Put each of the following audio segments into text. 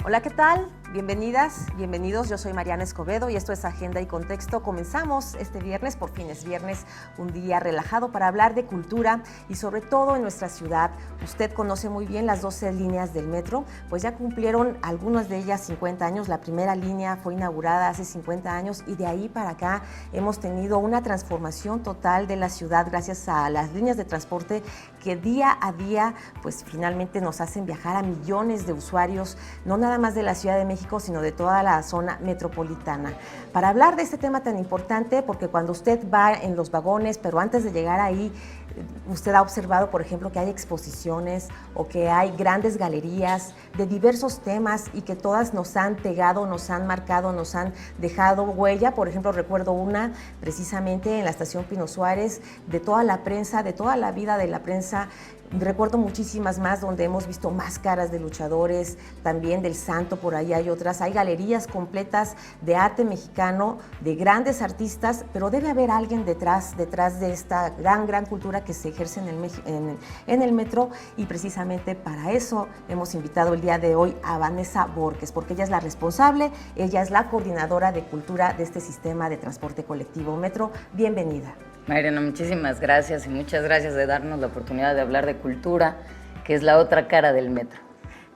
Hola, ¿qué tal? Bienvenidas, bienvenidos. Yo soy Mariana Escobedo y esto es Agenda y Contexto. Comenzamos este viernes, por fin es viernes, un día relajado para hablar de cultura y sobre todo en nuestra ciudad. Usted conoce muy bien las 12 líneas del metro, pues ya cumplieron algunas de ellas 50 años. La primera línea fue inaugurada hace 50 años y de ahí para acá hemos tenido una transformación total de la ciudad gracias a las líneas de transporte que día a día pues finalmente nos hacen viajar a millones de usuarios, no nada más de la Ciudad de México, sino de toda la zona metropolitana. Para hablar de este tema tan importante, porque cuando usted va en los vagones, pero antes de llegar ahí, usted ha observado, por ejemplo, que hay exposiciones o que hay grandes galerías de diversos temas y que todas nos han pegado, nos han marcado, nos han dejado huella. Por ejemplo, recuerdo una precisamente en la estación Pino Suárez, de toda la prensa, de toda la vida de la prensa. Recuerdo muchísimas más donde hemos visto máscaras de luchadores, también del Santo, por ahí hay otras. Hay galerías completas de arte mexicano, de grandes artistas, pero debe haber alguien detrás de esta gran cultura que se ejerce en el metro, y precisamente para eso hemos invitado el día de hoy a Vanessa Borges, porque ella es la responsable, ella es la coordinadora de cultura de este sistema de transporte colectivo metro. Bienvenida. Mariana, muchísimas gracias y muchas gracias de darnos la oportunidad de hablar de cultura, que es la otra cara del metro.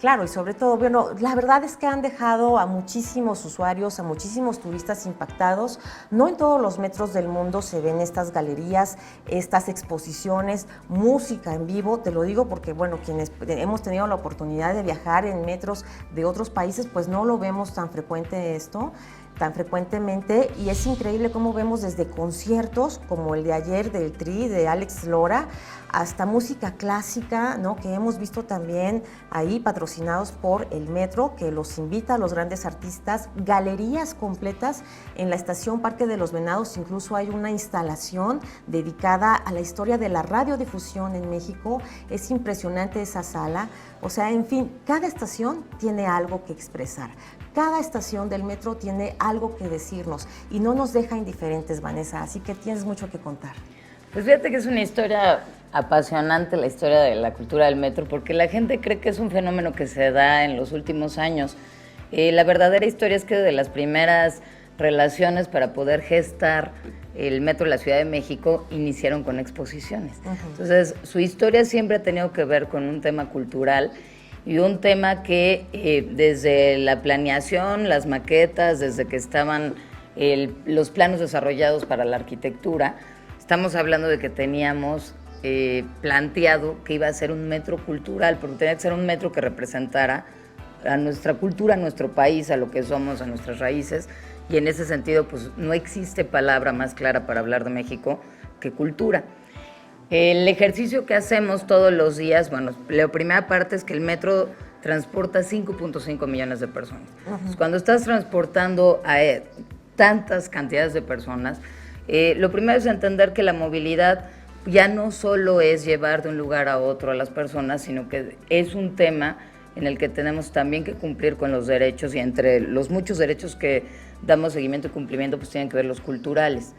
Claro, y sobre todo, bueno, la verdad es que han dejado a muchísimos usuarios, a muchísimos turistas impactados. No en todos los metros del mundo se ven estas galerías, estas exposiciones, música en vivo. Te lo digo porque, bueno, quienes hemos tenido la oportunidad de viajar en metros de otros países, pues no lo vemos tan frecuentemente, y es increíble cómo vemos desde conciertos como el de ayer del Tri, de Alex Lora, hasta música clásica, ¿no?, que hemos visto también ahí patrocinados por el metro, que los invita a los grandes artistas, galerías completas. En la estación Parque de los Venados incluso hay una instalación dedicada a la historia de la radiodifusión en México. Es impresionante esa sala. O sea, en fin, cada estación tiene algo que expresar. Cada estación del metro tiene algo que decirnos y no nos deja indiferentes, Vanessa, así que tienes mucho que contar. Pues fíjate que es una historia apasionante, la historia de la cultura del metro, porque la gente cree que es un fenómeno que se da en los últimos años. La verdadera historia es que de las primeras relaciones para poder gestar el metro de la Ciudad de México iniciaron con exposiciones. Entonces, su historia siempre ha tenido que ver con un tema cultural y un tema que desde la planeación, las maquetas, desde que estaban los planos desarrollados para la arquitectura, estamos hablando de que teníamos planteado que iba a ser un metro cultural, porque tenía que ser un metro que representara a nuestra cultura, a nuestro país, a lo que somos, a nuestras raíces, y en ese sentido pues no existe palabra más clara para hablar de México que cultura. El ejercicio que hacemos todos los días, bueno, la primera parte es que el metro transporta 5.5 millones de personas. Entonces, cuando estás transportando a tantas cantidades de personas, lo primero es entender que la movilidad ya no solo es llevar de un lugar a otro a las personas, sino que es un tema en el que tenemos también que cumplir con los derechos, y entre los muchos derechos que damos seguimiento y cumplimiento, pues tienen que ver los culturales.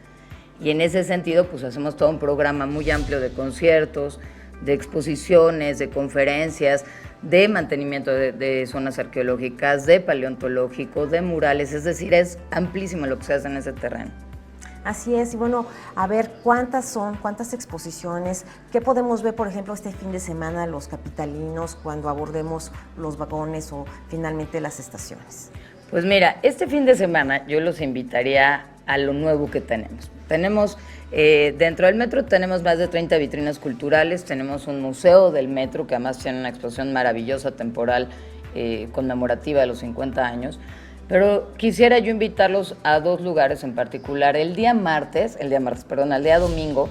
Y en ese sentido, pues hacemos todo un programa muy amplio de conciertos, de exposiciones, de conferencias, de mantenimiento de zonas arqueológicas, de paleontológico, de murales, es decir, es amplísimo lo que se hace en ese terreno. Así es, y bueno, a ver, ¿cuántas exposiciones? ¿Qué podemos ver, por ejemplo, este fin de semana los capitalinos cuando abordemos los vagones o finalmente las estaciones? Pues mira, este fin de semana yo los invitaría a lo nuevo que tenemos. Dentro del metro tenemos más de 30 vitrinas culturales, tenemos un museo del metro que además tiene una exposición maravillosa temporal conmemorativa de los 50 años, pero quisiera yo invitarlos a dos lugares en particular. El día domingo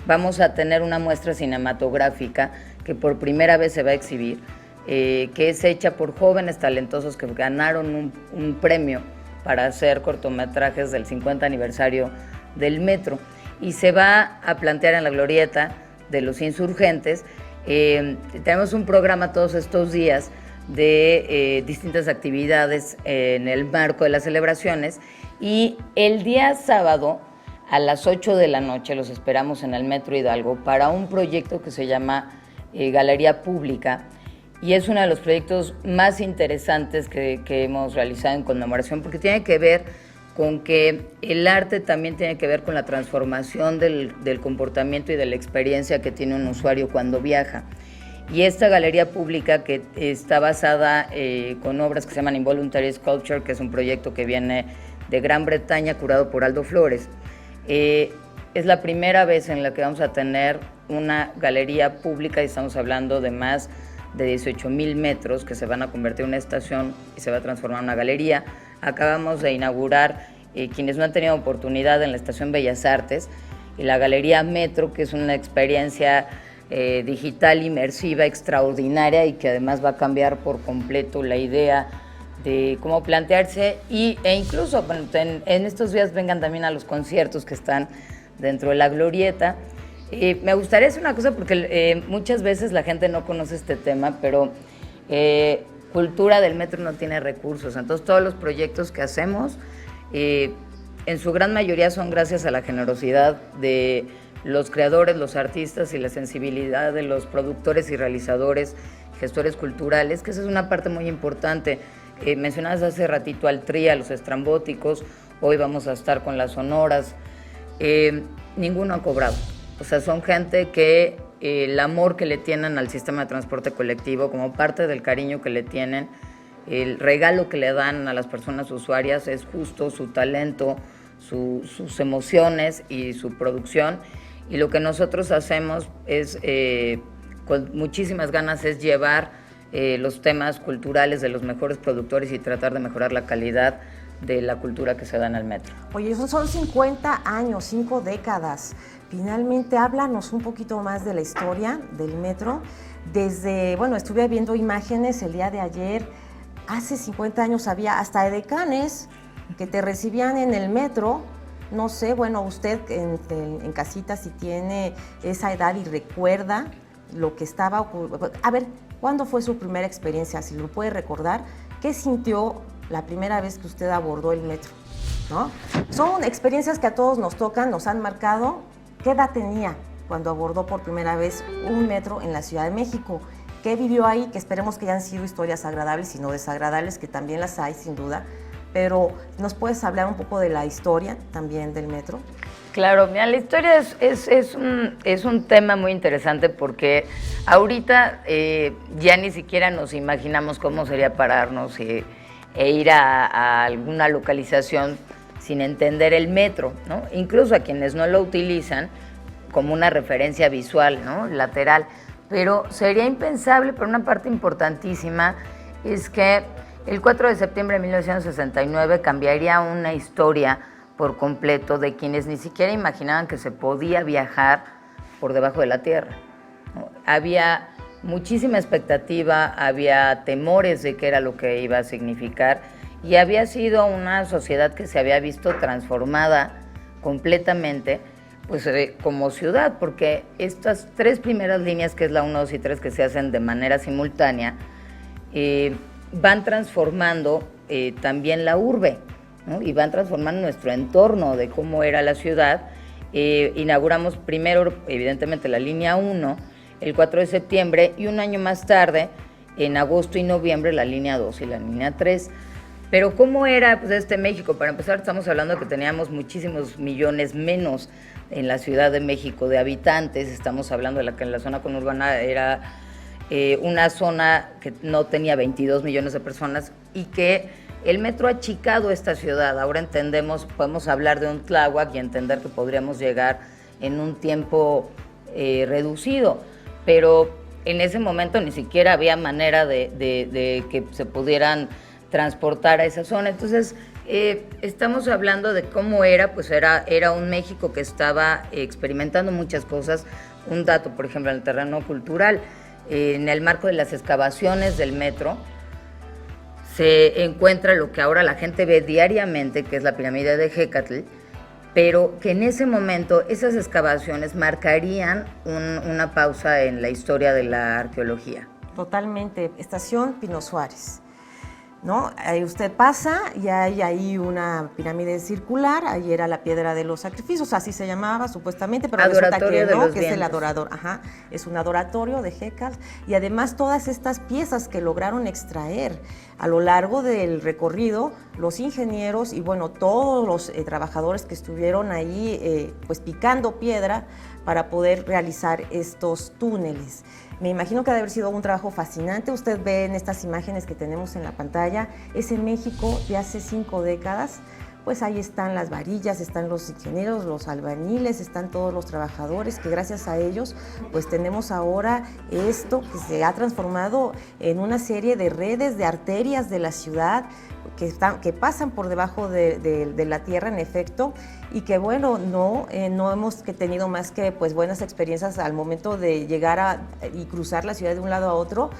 vamos a tener una muestra cinematográfica que por primera vez se va a exhibir, que es hecha por jóvenes talentosos que ganaron un premio para hacer cortometrajes del 50 aniversario del metro, y se va a plantear en la glorieta de los Insurgentes. Tenemos un programa todos estos días de distintas actividades en el marco de las celebraciones, y el día sábado a las 8 de la noche los esperamos en el Metro Hidalgo para un proyecto que se llama Galería Pública, y es uno de los proyectos más interesantes que hemos realizado en conmemoración, porque tiene que ver con que el arte también tiene que ver con la transformación del comportamiento y de la experiencia que tiene un usuario cuando viaja. Y esta galería pública, que está basada con obras que se llaman Involuntary Sculpture, que es un proyecto que viene de Gran Bretaña, curado por Aldo Flores, es la primera vez en la que vamos a tener una galería pública, y estamos hablando de más de 18,000 metros que se van a convertir en una estación y se va a transformar en una galería. Acabamos de inaugurar, quienes no han tenido oportunidad, en la Estación Bellas Artes, y la Galería Metro, que es una experiencia digital inmersiva extraordinaria y que además va a cambiar por completo la idea de cómo plantearse, e incluso bueno, en estos días vengan también a los conciertos que están dentro de la glorieta. Me gustaría decir una cosa, porque muchas veces la gente no conoce este tema, pero Cultura del Metro no tiene recursos. Entonces todos los proyectos que hacemos, en su gran mayoría son gracias a la generosidad de los creadores, los artistas, y la sensibilidad de los productores y realizadores, gestores culturales, que esa es una parte muy importante. Mencionabas hace ratito al TRI, a los estrambóticos, hoy vamos a estar con las sonoras. Ninguno ha cobrado. O sea, son gente que el amor que le tienen al sistema de transporte colectivo, como parte del cariño que le tienen, el regalo que le dan a las personas usuarias, es justo su talento, sus emociones y su producción. Y lo que nosotros hacemos es, con muchísimas ganas, es llevar los temas culturales de los mejores productores y tratar de mejorar la calidad de la cultura que se da en el metro. Oye, esos son 50 años, 5 décadas. Finalmente, háblanos un poquito más de la historia del metro. Bueno, estuve viendo imágenes el día de ayer. Hace 50 años había hasta edecanes que te recibían en el metro. No sé, bueno, usted en casita, si tiene esa edad y recuerda lo que estaba ocurriendo. A ver, ¿cuándo fue su primera experiencia? Si lo puede recordar, ¿qué sintió la primera vez que usted abordó el metro? ¿No? Son experiencias que a todos nos tocan, nos han marcado. ¿Qué edad tenía cuando abordó por primera vez un metro en la Ciudad de México? ¿Qué vivió ahí? Que esperemos que hayan sido historias agradables y no desagradables, que también las hay, sin duda. Pero, ¿nos puedes hablar un poco de la historia también del metro? Claro, mira, la historia es un tema muy interesante, porque ahorita ya ni siquiera nos imaginamos cómo sería pararnos e ir a alguna localización sin entender el metro, ¿no? Incluso a quienes no lo utilizan como una referencia visual, ¿no? Lateral. Pero sería impensable, pero una parte importantísima es que el 4 de septiembre de 1969 cambiaría una historia por completo de quienes ni siquiera imaginaban que se podía viajar por debajo de la tierra, ¿no? Había muchísima expectativa, había temores de qué era lo que iba a significar, y había sido una sociedad que se había visto transformada completamente, pues como ciudad, porque estas 3 primeras líneas, que es la 1, 2 y 3, que se hacen de manera simultánea, van transformando también la urbe, ¿no? Y van transformando nuestro entorno de cómo era la ciudad. Inauguramos primero, evidentemente, la línea 1, el 4 de septiembre, y un año más tarde, en agosto y noviembre, la línea 2 y la línea 3. Pero ¿cómo era pues, México? Para empezar, estamos hablando que teníamos muchísimos millones menos en la Ciudad de México de habitantes. Estamos hablando de que en la zona conurbana era una zona que no tenía 22 millones de personas, y que el metro ha achicado esta ciudad. Ahora entendemos, podemos hablar de un Tláhuac y entender que podríamos llegar en un tiempo reducido, pero en ese momento ni siquiera había manera de que se pudieran transportar a esa zona. Entonces, estamos hablando de cómo era, pues era un México que estaba experimentando muchas cosas. Un dato, por ejemplo, en el terreno cultural, en el marco de las excavaciones del metro, se encuentra lo que ahora la gente ve diariamente, que es la pirámide de Hécatl, pero que en ese momento esas excavaciones marcarían una pausa en la historia de la arqueología. Totalmente. Estación Pino Suárez. ¿no? Ahí usted pasa y hay ahí una pirámide circular, ahí era la piedra de los sacrificios, así se llamaba supuestamente, pero resulta que no, que es el adorador, es un adoratorio de Hécate, y además todas estas piezas que lograron extraer a lo largo del recorrido, los ingenieros y bueno, todos los trabajadores que estuvieron ahí pues picando piedra para poder realizar estos túneles. Me imagino que ha de haber sido un trabajo fascinante. Usted ve en estas imágenes que tenemos en la pantalla, es en México de hace 5 décadas. Pues ahí están las varillas, están los ingenieros, los albañiles, están todos los trabajadores que gracias a ellos pues tenemos ahora esto que se ha transformado en una serie de redes, de arterias de la ciudad que pasan por debajo de la tierra en efecto, y que bueno, no hemos tenido más que pues buenas experiencias al momento de llegar y cruzar la ciudad de un lado a otro.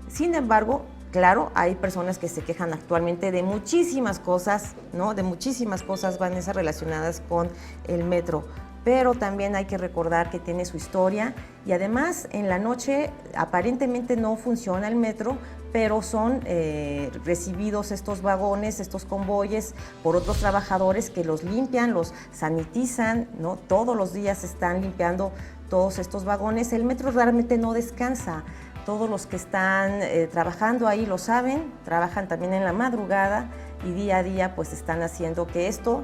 Sin embargo, claro, hay personas que se quejan actualmente de muchísimas cosas, ¿no? De muchísimas cosas, Vanessa, relacionadas con el metro. Pero también hay que recordar que tiene su historia y además en la noche aparentemente no funciona el metro, pero son recibidos estos vagones, estos convoyes por otros trabajadores que los limpian, los sanitizan, ¿no? Todos los días están limpiando todos estos vagones. El metro realmente no descansa. Todos los que están trabajando ahí lo saben, trabajan también en la madrugada y día a día pues están haciendo que esto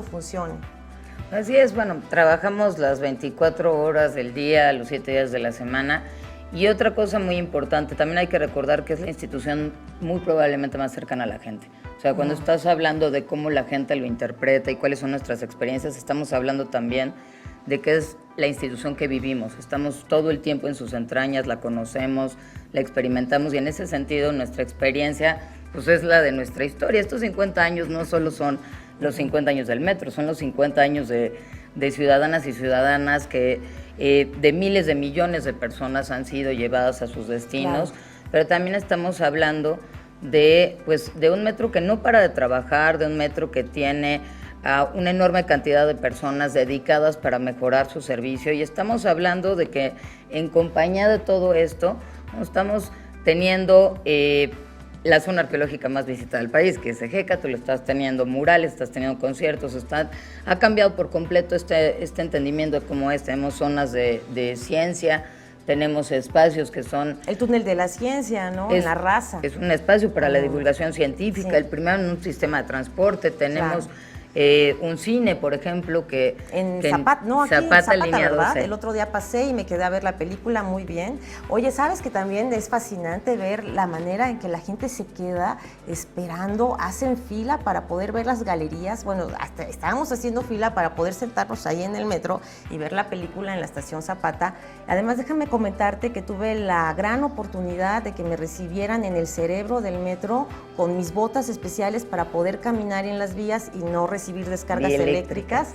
funcione. Así es, bueno, trabajamos las 24 horas del día, los 7 días de la semana. Y otra cosa muy importante, también hay que recordar que es la institución muy probablemente más cercana a la gente. O sea, cuando estás hablando de cómo la gente lo interpreta y cuáles son nuestras experiencias, estamos hablando también de que es la institución que vivimos. Estamos todo el tiempo en sus entrañas, la conocemos, la experimentamos y en ese sentido nuestra experiencia pues es la de nuestra historia. Estos 50 años no solo son los 50 años del metro, son los 50 años de ciudadanas y ciudadanas que de miles de millones de personas han sido llevadas a sus destinos, claro. Pero también estamos hablando de un metro que no para de trabajar, de un metro que tiene una enorme cantidad de personas dedicadas para mejorar su servicio, y estamos hablando de que en compañía de todo esto estamos teniendo la zona arqueológica más visitada del país, que es Ejeca. Tú lo estás teniendo murales, estás teniendo conciertos, ha cambiado por completo este entendimiento de cómo es. Tenemos zonas de ciencia, tenemos espacios que son... El túnel de la ciencia, ¿no? En la raza. Es un espacio para la divulgación científica, sí. El primero en un sistema de transporte, tenemos... Claro. Un cine, por ejemplo, que... En Zapata, no, aquí Zapata, en Zapata, ¿verdad? 12. El otro día pasé y me quedé a ver la película muy bien. Oye, ¿sabes que también es fascinante ver la manera en que la gente se queda esperando, hacen fila para poder ver las galerías? Bueno, hasta estábamos haciendo fila para poder sentarnos ahí en el metro y ver la película en la estación Zapata. Además, déjame comentarte que tuve la gran oportunidad de que me recibieran en el cerebro del metro con mis botas especiales para poder caminar en las vías y no recibir descargas eléctricas.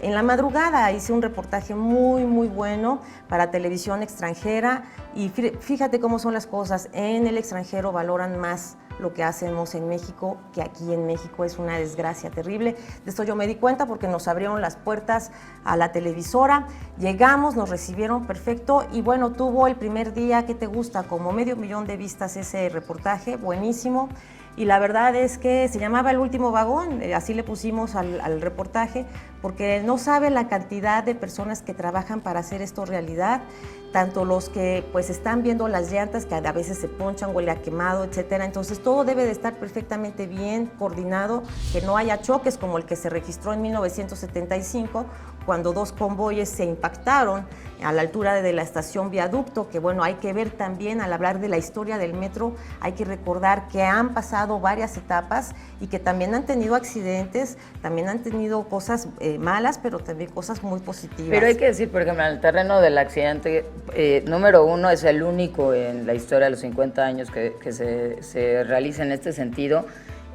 En la madrugada hice un reportaje muy, muy bueno para televisión extranjera y fíjate cómo son las cosas. En el extranjero valoran más lo que hacemos en México, que aquí en México es una desgracia terrible. De esto yo me di cuenta porque nos abrieron las puertas a la televisora, llegamos, nos recibieron perfecto y bueno, tuvo el primer día, ¿qué te gusta? Como 500,000 de vistas ese reportaje, buenísimo. Y la verdad es que se llamaba El Último Vagón, así le pusimos al reportaje, porque no sabe la cantidad de personas que trabajan para hacer esto realidad, tanto los que pues están viendo las llantas que a veces se ponchan, huele a quemado, etcétera. Entonces todo debe de estar perfectamente bien coordinado, que no haya choques como el que se registró en 1975, cuando 2 convoyes se impactaron a la altura de la estación Viaducto, que bueno, hay que ver también al hablar de la historia del metro, hay que recordar que han pasado varias etapas y que también han tenido accidentes, también han tenido cosas malas, pero también cosas muy positivas. Pero hay que decir, por ejemplo, en el terreno del accidente, número 1 es el único en la historia de los 50 años que se realiza en este sentido,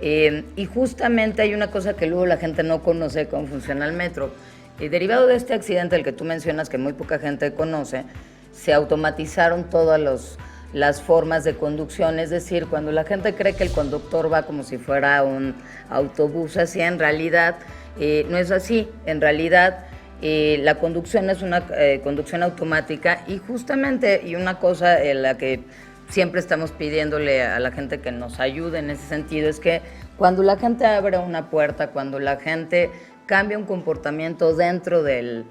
y justamente hay una cosa que luego la gente no conoce, cómo funciona el metro. Derivado de este accidente, el que tú mencionas, que muy poca gente conoce, se automatizaron todas las formas de conducción, es decir, cuando la gente cree que el conductor va como si fuera un autobús, así en realidad no es así. En realidad la conducción es una conducción automática, y justamente, y una cosa en la que siempre estamos pidiéndole a la gente que nos ayude en ese sentido, es que cuando la gente abre una puerta, cuando la gente cambia un comportamiento dentro del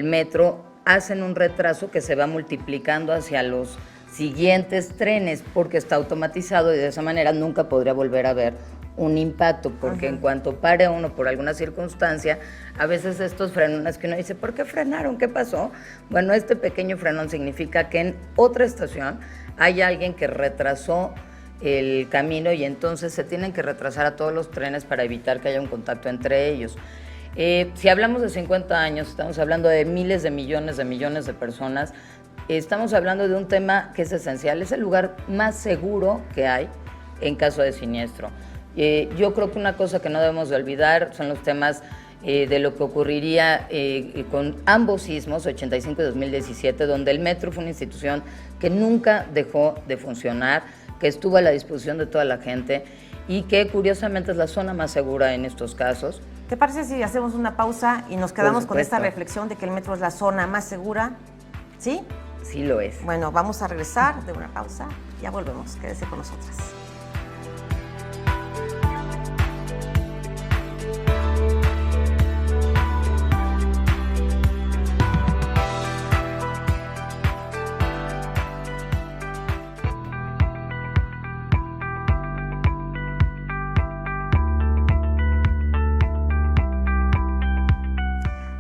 metro, hacen un retraso que se va multiplicando hacia los siguientes trenes porque está automatizado y de esa manera nunca podría volver a haber un impacto, porque en cuanto pare uno por alguna circunstancia, a veces estos frenones que uno dice, ¿por qué frenaron? ¿Qué pasó? Bueno, este pequeño frenón significa que en otra estación hay alguien que retrasó el camino y entonces se tienen que retrasar a todos los trenes para evitar que haya un contacto entre ellos. Si hablamos de 50 años, estamos hablando de miles de millones de personas, estamos hablando de un tema que es esencial, es el lugar más seguro que hay en caso de siniestro. Yo creo que una cosa que no debemos de olvidar son los temas de lo que ocurriría con ambos sismos, 85 y 2017, donde el metro fue una institución que nunca dejó de funcionar, que estuvo a la disposición de toda la gente y que curiosamente es la zona más segura en estos casos. ¿Te parece si hacemos una pausa y nos quedamos con esta reflexión de que el metro es la zona más segura? ¿Sí? Sí lo es. Bueno, vamos a regresar de una pausa. Ya volvemos. Quédese con nosotras.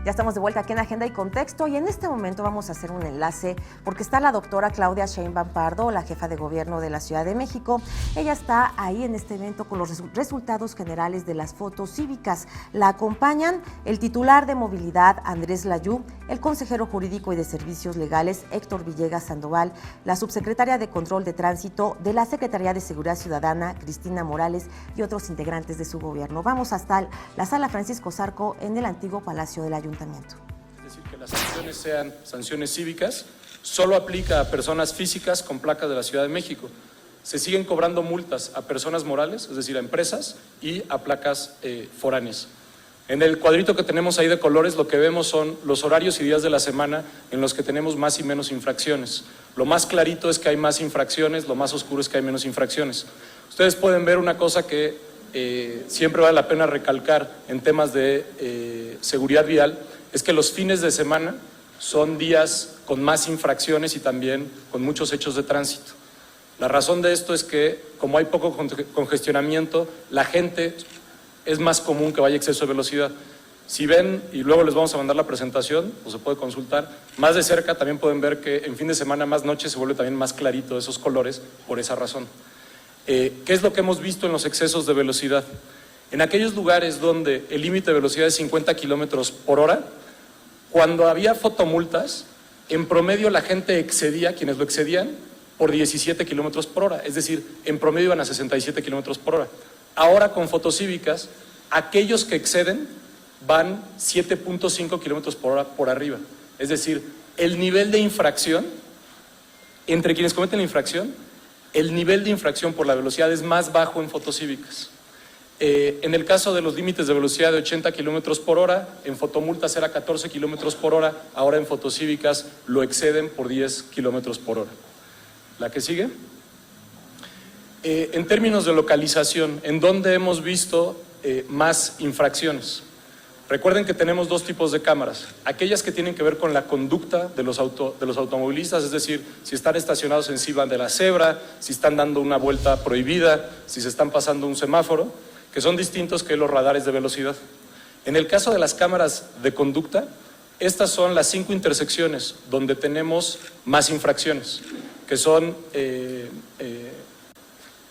Ya estamos de vuelta aquí en Agenda y Contexto y en este momento vamos a hacer un enlace porque está la doctora Claudia Sheinbaum Pardo, la jefa de gobierno de la Ciudad de México. Ella está ahí en este evento con los resultados generales de las fotos cívicas. La acompañan el titular de Movilidad, Andrés Layú, el consejero jurídico y de Servicios Legales, Héctor Villegas Sandoval, la subsecretaria de Control de Tránsito de la Secretaría de Seguridad Ciudadana, Cristina Morales, y otros integrantes de su gobierno. Vamos hasta la Sala Francisco Zarco en el antiguo Palacio del Ayuntamiento. Es decir, que las sanciones sean sanciones cívicas, solo aplica a personas físicas con placas de la Ciudad de México. Se siguen cobrando multas a personas morales, es decir, a empresas y a placas foráneas. En el cuadrito que tenemos ahí de colores, lo que vemos son los horarios y días de la semana en los que tenemos más y menos infracciones. Lo más clarito es que hay más infracciones, lo más oscuro es que hay menos infracciones. Ustedes pueden ver una cosa que siempre vale la pena recalcar en temas de seguridad vial, es que los fines de semana son días con más infracciones y también con muchos hechos de tránsito. La razón de esto es que, como hay poco congestionamiento, la gente es más común que vaya a exceso de velocidad. Si ven, y luego les vamos a mandar la presentación, o se puede consultar, más de cerca también pueden ver que en fin de semana, más noche, se vuelve también más clarito esos colores por esa razón. ¿Qué es lo que hemos visto en los excesos de velocidad? En aquellos lugares donde el límite de velocidad es 50 kilómetros por hora, cuando había fotomultas, en promedio la gente excedía, quienes lo excedían, por 17 kilómetros por hora, es decir, en promedio iban a 67 kilómetros por hora. Ahora con fotocívicas, aquellos que exceden van 7.5 kilómetros por hora por arriba, es decir, el nivel de infracción, entre quienes cometen la infracción, el nivel de infracción por la velocidad es más bajo en fotocívicas. En el caso de los límites de velocidad de 80 kilómetros por hora, en fotomultas era 14 kilómetros por hora, ahora en fotocívicas lo exceden por 10 kilómetros por hora. ¿La que sigue? En términos de localización, ¿en dónde hemos visto más infracciones? Recuerden que tenemos dos tipos de cámaras, aquellas que tienen que ver con la conducta de los automovilistas, es decir, si están estacionados encima de la cebra, si están dando una vuelta prohibida, si se están pasando un semáforo, que son distintos que los radares de velocidad. En el caso de las cámaras de conducta, estas son las 5 intersecciones donde tenemos más infracciones, que son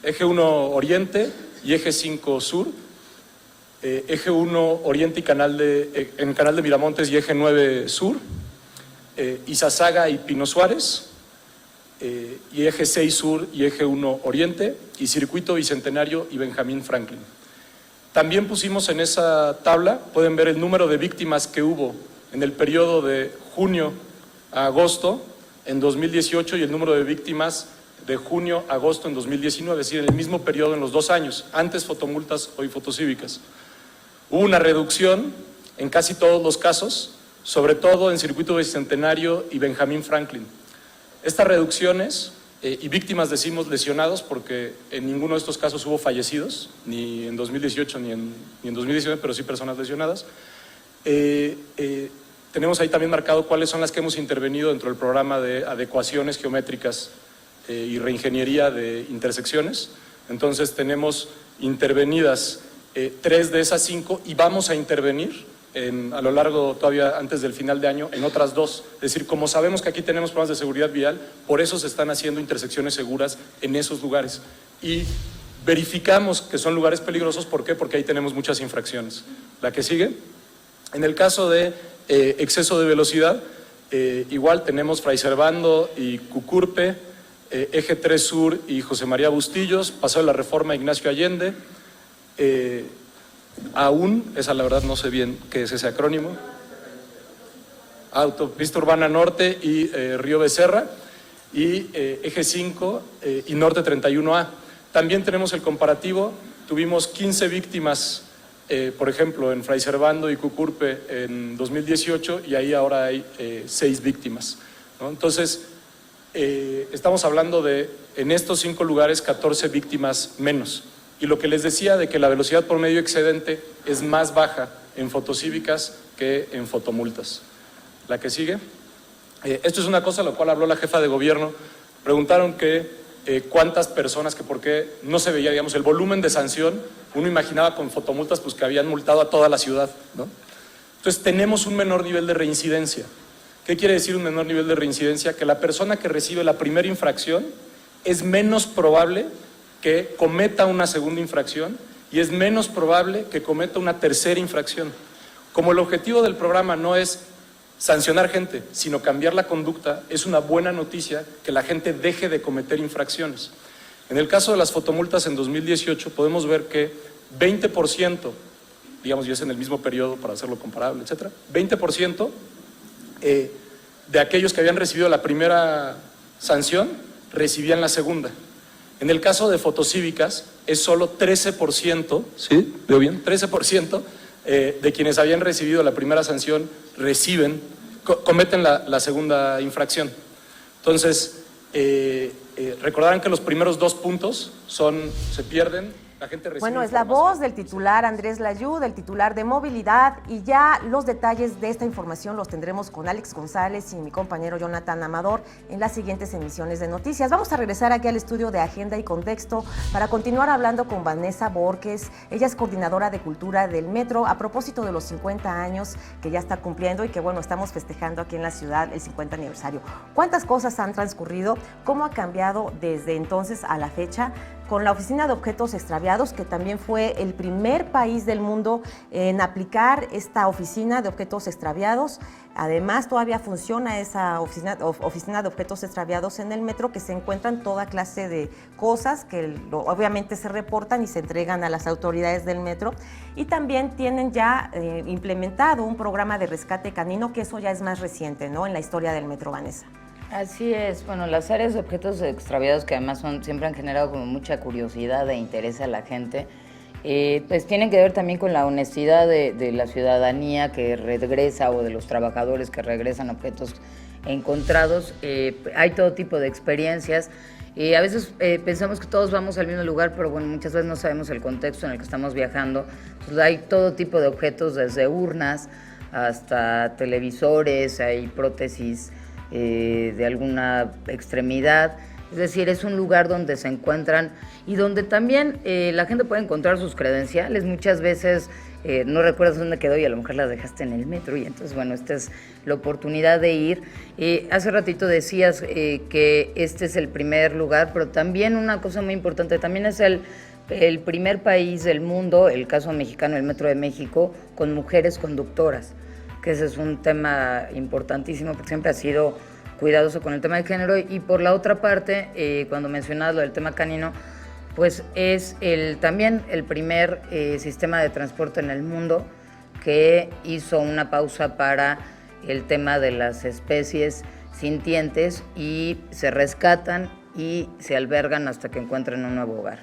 Eje 1 Oriente y Eje 5 Sur, Eje 1 Oriente y Canal de Miramontes y Eje 9 Sur, Izazaga y Pino Suárez, y Eje 6 Sur y Eje 1 Oriente, y Circuito Bicentenario y Benjamín Franklin. También pusimos en esa tabla, pueden ver el número de víctimas que hubo en el periodo de junio a agosto en 2018 y el número de víctimas de junio a agosto en 2019, es decir, en el mismo periodo en los 2 años, antes fotomultas, hoy fotocívicas. Hubo una reducción en casi todos los casos, sobre todo en Circuito Bicentenario y Benjamín Franklin. Estas reducciones y víctimas decimos lesionados porque en ninguno de estos casos hubo fallecidos, ni en 2018 ni en 2019, pero sí personas lesionadas. Tenemos ahí también marcado cuáles son las que hemos intervenido dentro del programa de adecuaciones geométricas y reingeniería de intersecciones. Entonces tenemos intervenidas 3 de esas 5 y vamos a intervenir a lo largo, todavía antes del final de año, en otras 2. Es decir, como sabemos que aquí tenemos problemas de seguridad vial, por eso se están haciendo intersecciones seguras en esos lugares. Y verificamos que son lugares peligrosos, ¿por qué? Porque ahí tenemos muchas infracciones. La que sigue, en el caso de exceso de velocidad, igual tenemos Fray Servando y Cucurpe, Eje 3 Sur y José María Bustillos, Paseo de la Reforma Ignacio Allende, aún, esa la verdad no sé bien qué es ese acrónimo, Autopista Urbana Norte y Río Becerra, y Eje 5 y Norte 31A. También tenemos el comparativo, tuvimos 15 víctimas, por ejemplo, en Fray Servando y Cucurpe en 2018, y ahí ahora hay 6 víctimas, ¿no? Entonces, estamos hablando de, en estos 5 lugares, 14 víctimas menos. Y lo que les decía de que la velocidad por medio excedente es más baja en fotocívicas que en fotomultas. La que sigue. Esto es una cosa a la cual habló la jefa de gobierno. Preguntaron que cuántas personas, que por qué no se veía, digamos, el volumen de sanción. Uno imaginaba con fotomultas pues que habían multado a toda la ciudad, ¿no? Entonces tenemos un menor nivel de reincidencia. ¿Qué quiere decir un menor nivel de reincidencia? Que la persona que recibe la primera infracción es menos probable que cometa una segunda infracción y es menos probable que cometa una tercera infracción. Como el objetivo del programa no es sancionar gente, sino cambiar la conducta, es una buena noticia que la gente deje de cometer infracciones. En el caso de las fotomultas en 2018 podemos ver que 20%, digamos, y es en el mismo periodo para hacerlo comparable, etcétera, 20% de aquellos que habían recibido la primera sanción recibían la segunda. En el caso de fotocívicas es solo 13%, ¿sí? ¿Veo bien? 13% de quienes habían recibido la primera sanción cometen la segunda infracción. Entonces, recordarán que los primeros 2 puntos se pierden. La gente recibe bueno, es la voz del titular Andrés Layú, del titular de Movilidad, y ya los detalles de esta información los tendremos con Alex González y mi compañero Jonathan Amador en las siguientes emisiones de noticias. Vamos a regresar aquí al estudio de Agenda y Contexto para continuar hablando con Vanessa Borges. Ella es coordinadora de Cultura del Metro, a propósito de los 50 años que ya está cumpliendo y que, bueno, estamos festejando aquí en la ciudad el 50 aniversario. ¿Cuántas cosas han transcurrido? ¿Cómo ha cambiado desde entonces a la fecha? Con la Oficina de Objetos Extraviados, que también fue el primer país del mundo en aplicar esta Oficina de Objetos Extraviados. Además, todavía funciona esa oficina de objetos extraviados en el metro, que se encuentran toda clase de cosas que obviamente se reportan y se entregan a las autoridades del metro. Y también tienen ya implementado un programa de rescate canino, que eso ya es más reciente, ¿no?, en la historia del metro, Vanessa. Así es. Bueno, las áreas de objetos extraviados, que además siempre han generado como mucha curiosidad e interés a la gente, pues tienen que ver también con la honestidad de la ciudadanía que regresa, o de los trabajadores que regresan objetos encontrados. Hay todo tipo de experiencias. A veces pensamos que todos vamos al mismo lugar, pero bueno, muchas veces no sabemos el contexto en el que estamos viajando. Entonces, hay todo tipo de objetos, desde urnas hasta televisores, hay prótesis de alguna extremidad. Es decir, es un lugar donde se encuentran y donde también la gente puede encontrar sus credenciales. Muchas veces no recuerdas dónde quedó y a lo mejor las dejaste en el metro, y entonces, bueno, esta es la oportunidad de ir. Hace ratito decías que este es el primer lugar, pero también una cosa muy importante, también es el primer país del mundo, el caso mexicano, el Metro de México, con mujeres conductoras, que ese es un tema importantísimo porque siempre ha sido cuidadoso con el tema de género. Y por la otra parte, cuando mencionabas lo del tema canino, pues es también el primer sistema de transporte en el mundo que hizo una pausa para el tema de las especies sintientes y se rescatan y se albergan hasta que encuentren un nuevo hogar.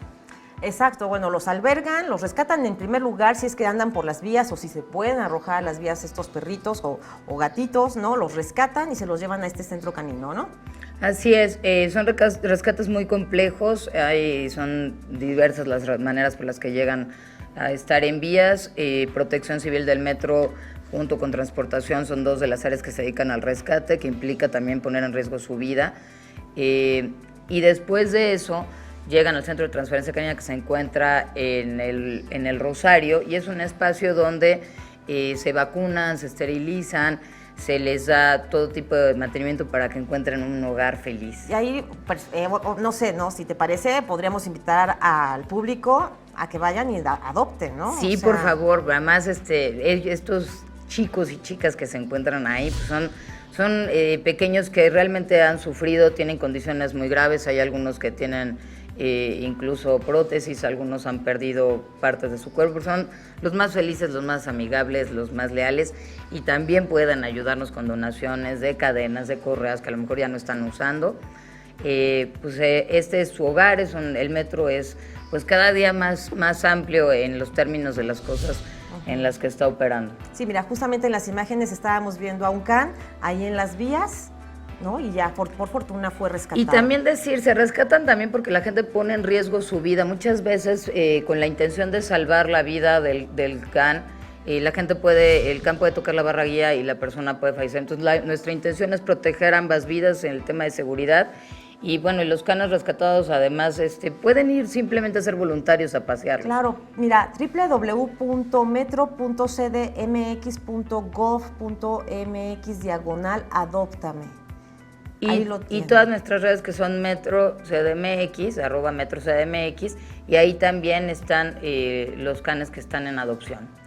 Exacto, bueno, los albergan, los rescatan en primer lugar si es que andan por las vías o si se pueden arrojar a las vías estos perritos o gatitos, ¿no? Los rescatan y se los llevan a este centro canino, ¿no? Así es, son rescates muy complejos, son diversas las maneras por las que llegan a estar en vías. Protección Civil del Metro junto con Transportación son dos de las áreas que se dedican al rescate, que implica también poner en riesgo su vida. Y después de eso llegan al Centro de Transferencia Canina, que se encuentra en el Rosario, y es un espacio donde se vacunan, se esterilizan, se les da todo tipo de mantenimiento para que encuentren un hogar feliz. Y ahí, pues, no sé, ¿no? Si te parece, podríamos invitar al público a que vayan y adopten, ¿no? Sí, por favor. Además, estos chicos y chicas que se encuentran ahí, pues son pequeños que realmente han sufrido, tienen condiciones muy graves. Hay algunos que tienen incluso prótesis, algunos han perdido partes de su cuerpo. Son los más felices, los más amigables, los más leales, y también pueden ayudarnos con donaciones de cadenas, de correas que a lo mejor ya no están usando. Este es su hogar, el metro es pues cada día más amplio en los términos de las cosas en las que está operando. Sí, mira, justamente en las imágenes estábamos viendo a un can ahí en las vías, ¿no? Y ya por fortuna fue rescatado. Y también decir, se rescatan también porque la gente pone en riesgo su vida, muchas veces con la intención de salvar la vida del can. El can puede tocar la barra guía y la persona puede fallecer. Entonces nuestra intención es proteger ambas vidas en el tema de seguridad. Y bueno, y los canes rescatados además pueden ir simplemente a ser voluntarios a pasearlos. Claro, mira, www.metro.cdmx.gov.mx/adóptame. Y todas nuestras redes que son Metro CDMX, @Metro CDMX, y ahí también están los canes que están en adopción.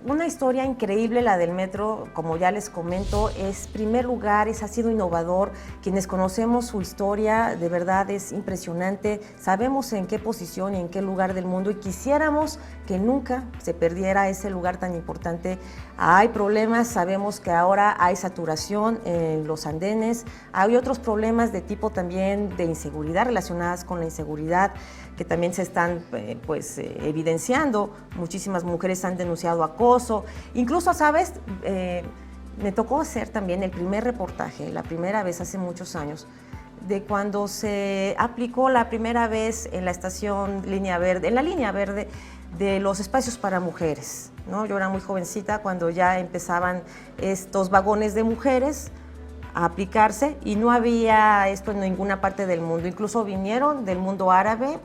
Una historia increíble la del metro, como ya les comento, primer lugar, ha sido innovador. Quienes conocemos su historia, de verdad es impresionante. Sabemos en qué posición y en qué lugar del mundo, y quisiéramos que nunca se perdiera ese lugar tan importante. Hay problemas, sabemos que ahora hay saturación en los andenes, hay otros problemas de tipo también de inseguridad, relacionadas con la inseguridad, que también se están evidenciando. Muchísimas mujeres han denunciado acoso. Incluso, ¿sabes? Me tocó hacer también el primer reportaje, la primera vez hace muchos años, de cuando se aplicó la primera vez en la estación Línea Verde, en la Línea Verde, de los espacios para mujeres, ¿no? Yo era muy jovencita cuando ya empezaban estos vagones de mujeres a aplicarse, y no había esto en ninguna parte del mundo. Incluso vinieron del mundo árabe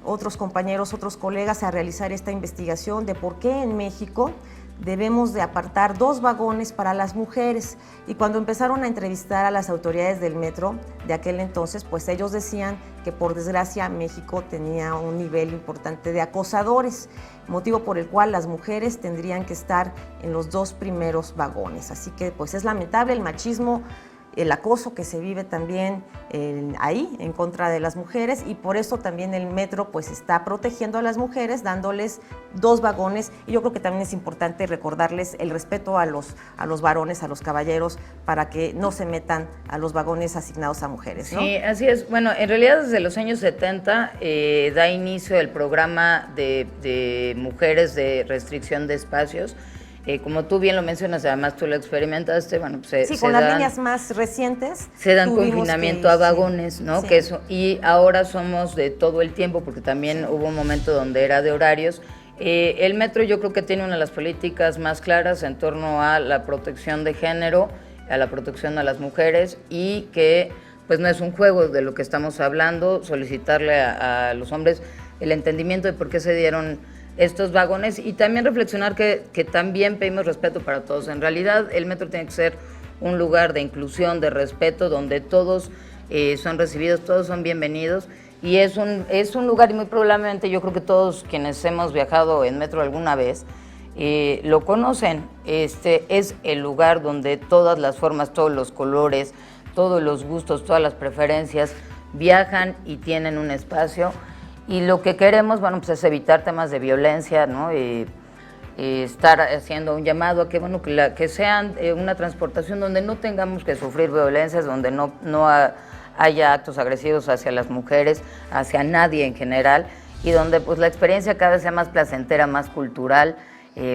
otros compañeros, otros colegas a realizar esta investigación de por qué en México debemos de apartar 2 vagones para las mujeres. Y cuando empezaron a entrevistar a las autoridades del metro de aquel entonces, pues ellos decían que por desgracia México tenía un nivel importante de acosadores, motivo por el cual las mujeres tendrían que estar en los 2 primeros vagones. Así que pues es lamentable el machismo, el acoso que se vive también ahí en contra de las mujeres, y por eso también el metro pues está protegiendo a las mujeres, dándoles 2 vagones. Y yo creo que también es importante recordarles el respeto a los varones, a los caballeros, para que no se metan a los vagones asignados a mujeres, ¿no? Sí, así es. Bueno, en realidad desde los años 70 da inicio el programa de mujeres de restricción de espacios. Como tú bien lo mencionas, además tú lo experimentaste, bueno, pues sí, con las líneas más recientes se dan confinamiento a vagones, ¿no? Sí. Y ahora somos de todo el tiempo, porque también hubo un momento donde era de horarios. El metro yo creo que tiene una de las políticas más claras en torno a la protección de género, a la protección a las mujeres, y que pues no es un juego de lo que estamos hablando, solicitarle a los hombres el entendimiento de por qué se dieron estos vagones, y también reflexionar que también pedimos respeto para todos. En realidad el metro tiene que ser un lugar de inclusión, de respeto, donde todos son recibidos, todos son bienvenidos, y es un lugar, y muy probablemente yo creo que todos quienes hemos viajado en metro alguna vez lo conocen. Es el lugar donde todas las formas, todos los colores, todos los gustos, todas las preferencias viajan y tienen un espacio. Y lo que queremos, bueno, pues es evitar temas de violencia, ¿no? Estar haciendo un llamado a que, bueno, que sean una transportación donde no tengamos que sufrir violencias, donde no haya actos agresivos hacia las mujeres, hacia nadie en general, y donde pues la experiencia cada vez sea más placentera, más cultural,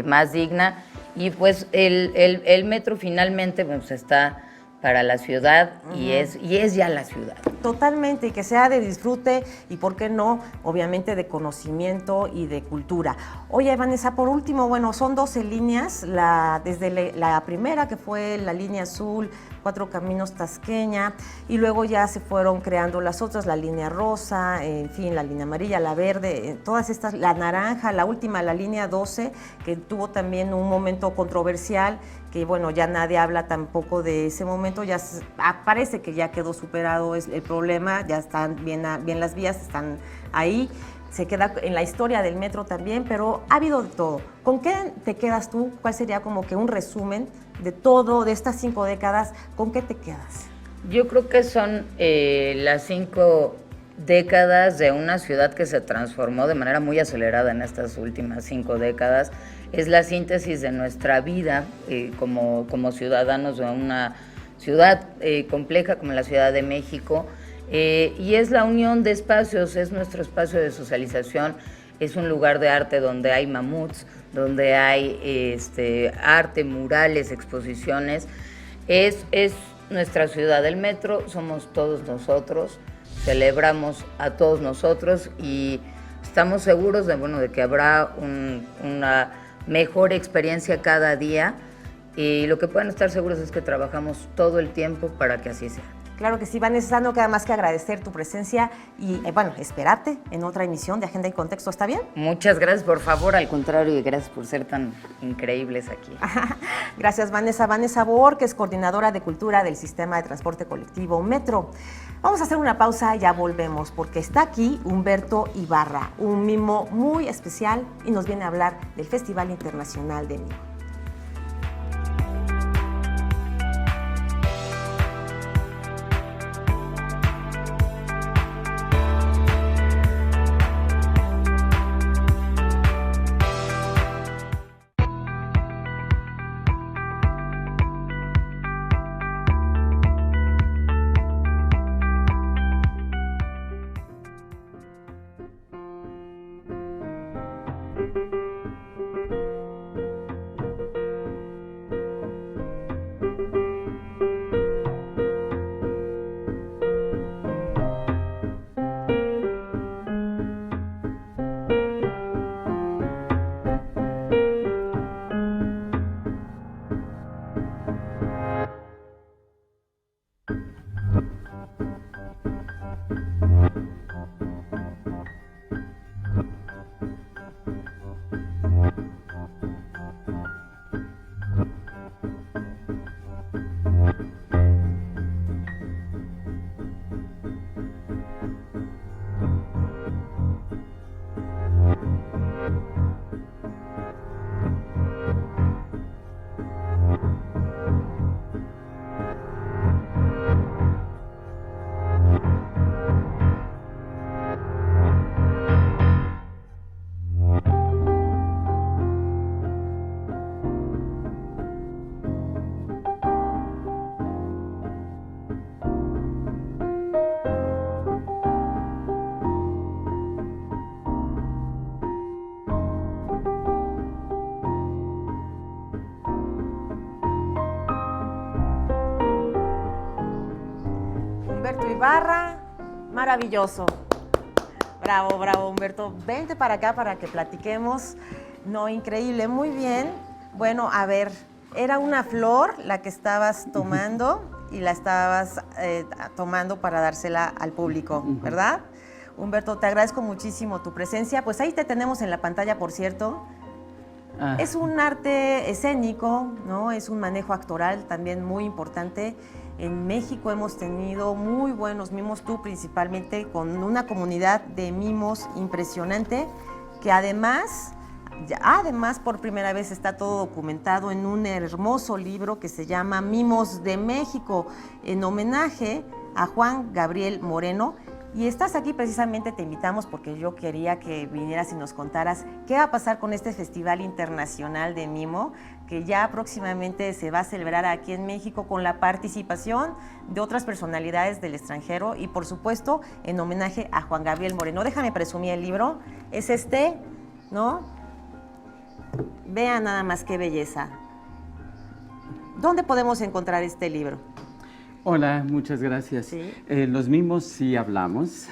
más digna. Y pues el metro finalmente pues está para la ciudad y es ya la ciudad. Totalmente, y que sea de disfrute y, ¿por qué no?, obviamente de conocimiento y de cultura. Oye, Vanessa, por último, bueno, son 12 líneas, desde la primera, que fue la línea azul, Cuatro Caminos Tasqueña, y luego ya se fueron creando las otras, la línea rosa, en fin, la línea amarilla, la verde, todas estas, la naranja, la última, la línea 12, que tuvo también un momento controversial, que bueno, ya nadie habla tampoco de ese momento, ya parece que ya quedó superado el problema, ya están bien las vías, están ahí, se queda en la historia del metro también, pero ha habido de todo. ¿Con qué te quedas tú? ¿Cuál sería como que un resumen de todo, de estas 5 décadas? ¿Con qué te quedas? Yo creo que son las 5 décadas de una ciudad que se transformó de manera muy acelerada en estas últimas 5 décadas. Es la síntesis de nuestra vida como ciudadanos de una ciudad compleja como la Ciudad de México, y es la unión de espacios, es nuestro espacio de socialización, es un lugar de arte donde hay mamuts, donde hay arte, murales, exposiciones, es nuestra ciudad. El metro somos todos nosotros, celebramos a todos nosotros y estamos seguros de que habrá una mejor experiencia cada día, y lo que pueden estar seguros es que trabajamos todo el tiempo para que así sea. Claro que sí, Vanessa, no queda más que agradecer tu presencia y, bueno, esperarte en otra emisión de Agenda y Contexto, ¿está bien? Muchas gracias, por favor, al contrario, y gracias por ser tan increíbles aquí. Gracias, Vanessa. Vanessa Bor, que es coordinadora de Cultura del Sistema de Transporte Colectivo Metro. Vamos a hacer una pausa y ya volvemos, porque está aquí Humberto Ibarra, un mimo muy especial, y nos viene a hablar del Festival Internacional de Mimo. Humberto Ibarra, maravilloso. Bravo, bravo, Humberto. Vente para acá para que platiquemos. No, increíble, muy bien. Bueno, a ver, era una flor la que estabas tomando y la estabas tomando para dársela al público, ¿verdad? Humberto, te agradezco muchísimo tu presencia. Pues ahí te tenemos en la pantalla, por cierto. Es un arte escénico, ¿no? Es un manejo actoral también muy importante. En México hemos tenido muy buenos mimos, tú principalmente, con una comunidad de mimos impresionante, que además por primera vez está todo documentado en un hermoso libro que se llama Mimos de México, en homenaje a Juan Gabriel Moreno. Y estás aquí precisamente, te invitamos porque yo quería que vinieras y nos contaras qué va a pasar con este Festival Internacional de Mimo, que ya próximamente se va a celebrar aquí en México con la participación de otras personalidades del extranjero y, por supuesto, en homenaje a Juan Gabriel Moreno. Déjame presumir el libro, es este, ¿no? Vean nada más qué belleza. ¿Dónde podemos encontrar este libro? Hola, muchas gracias. Sí. Los mimos sí hablamos.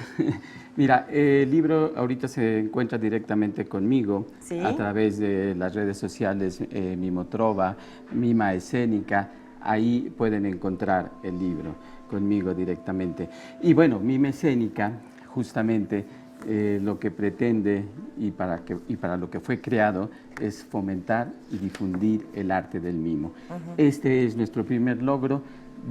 Mira, el libro ahorita se encuentra directamente conmigo Sí. a través de las redes sociales Mimotrova, Mima Escénica. Ahí pueden encontrar el libro conmigo directamente. Y bueno, Mima Escénica, justamente lo que pretende y para lo que fue creado es fomentar y difundir el arte del mimo. Este es nuestro primer logro.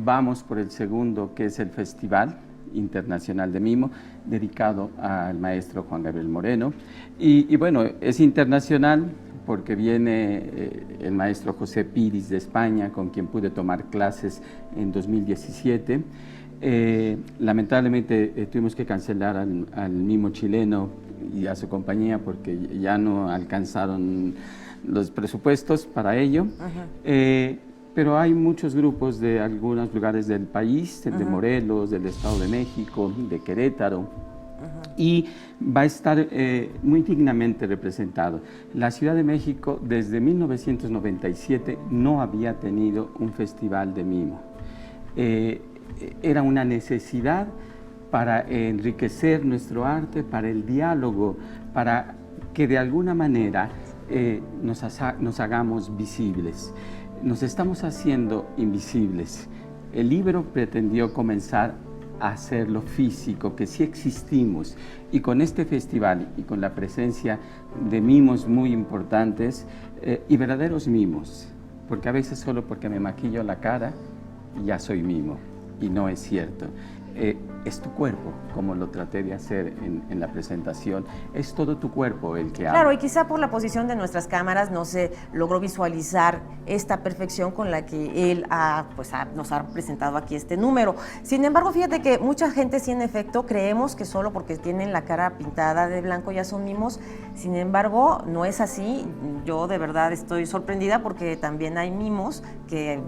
Vamos por el segundo, que es el Festival Internacional de Mimo, dedicado al maestro Juan Gabriel Moreno. Y bueno, es internacional porque viene el maestro José Piris de España, con quien pude tomar clases en 2017. Lamentablemente tuvimos que cancelar al mimo chileno y a su compañía porque ya no alcanzaron los presupuestos para ello. Pero hay muchos grupos de algunos lugares del país, de Morelos, del Estado de México, de Querétaro, y va a estar muy dignamente representado. La Ciudad de México desde 1997 no había tenido un festival de mimo. Era una necesidad para enriquecer nuestro arte, para el diálogo, para que de alguna manera nos hagamos visibles. Nos estamos haciendo invisibles. El libro pretendió comenzar a hacerlo físico, que sí existimos, y con este festival y con la presencia de mimos muy importantes y verdaderos mimos, porque a veces solo porque me maquillo la cara ya soy mimo, y no es cierto. Es tu cuerpo, como lo traté de hacer en la presentación, es todo tu cuerpo el que habla. Claro, y quizá por la posición de nuestras cámaras no se logró visualizar esta perfección con la que él nos ha presentado aquí este número. Sin embargo, fíjate que mucha gente sí en efecto creemos que solo porque tienen la cara pintada de blanco ya son mimos. Sin embargo, no es así. Yo de verdad estoy sorprendida porque también hay mimos que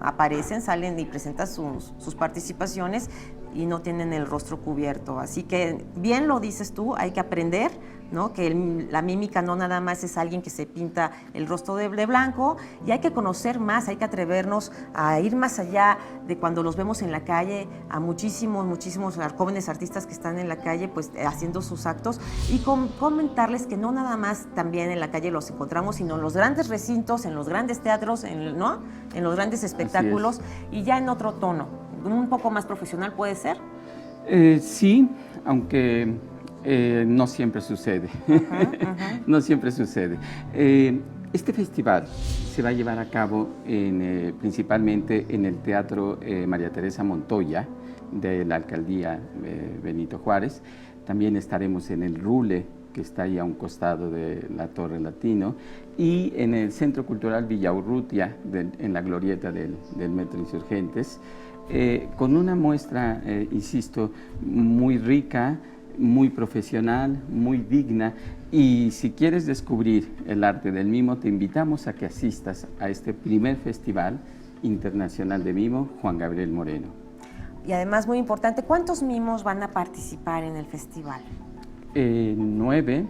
aparecen y presentan sus participaciones y no tienen el rostro cubierto. Así que bien lo dices tú, hay que aprender, ¿no? Que la mímica no nada más es alguien que se pinta el rostro de blanco, y hay que conocer más, hay que atrevernos a ir más allá de cuando los vemos en la calle, a muchísimos jóvenes artistas que están en la calle pues haciendo sus actos, y comentarles que no nada más también en la calle los encontramos, sino en los grandes recintos, en los grandes teatros, en los grandes espectáculos, y ya en otro tono, un poco más profesional, ¿puede ser? Sí, aunque no siempre sucede. No siempre sucede. Este festival se va a llevar a cabo principalmente en el Teatro María Teresa Montoya de la Alcaldía Benito Juárez. También estaremos en el Rule, que está ahí a un costado de la Torre Latino, y en el Centro Cultural Villaurrutia, en la glorieta del Metro Insurgentes, con una muestra, insisto, muy rica, muy profesional, muy digna. Y si quieres descubrir el arte del mimo, te invitamos a que asistas a este primer Festival Internacional de Mimo, Juan Gabriel Moreno. Y además, muy importante, ¿cuántos mimos van a participar en el festival? 9